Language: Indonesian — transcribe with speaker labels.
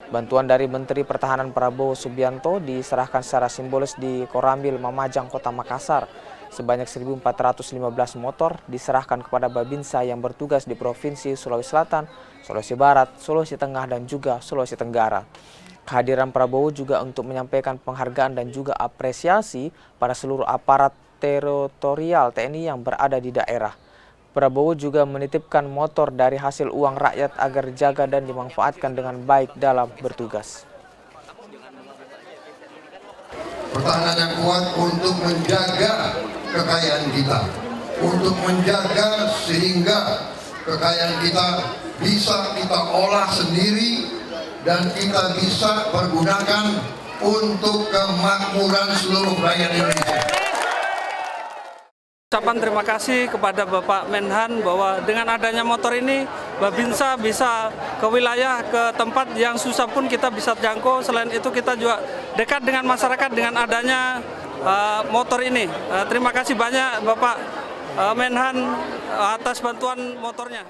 Speaker 1: Bantuan dari Menteri Pertahanan Prabowo Subianto diserahkan secara simbolis di Korambil Mamajang, Kota Makassar. Sebanyak 1.415 motor diserahkan kepada Babinsa yang bertugas di Provinsi Sulawesi Selatan, Sulawesi Barat, Sulawesi Tengah, dan juga Sulawesi Tenggara. Kehadiran Prabowo juga untuk menyampaikan penghargaan dan juga apresiasi pada seluruh aparat teritorial TNI yang berada di daerah. Prabowo juga menitipkan motor dari hasil uang rakyat agar dijaga dan dimanfaatkan dengan baik dalam bertugas.
Speaker 2: Pertahanan yang kuat untuk menjaga kekayaan kita, untuk menjaga sehingga kekayaan kita bisa kita olah sendiri dan kita bisa pergunakan untuk kemakmuran seluruh rakyat Indonesia.
Speaker 3: Ucapan terima kasih kepada Bapak Menhan bahwa dengan adanya motor ini Babinsa bisa ke wilayah, ke tempat yang susah pun kita bisa jangkau. Selain itu kita juga dekat dengan masyarakat dengan adanya motor ini. Terima kasih banyak Bapak Menhan atas bantuan motornya.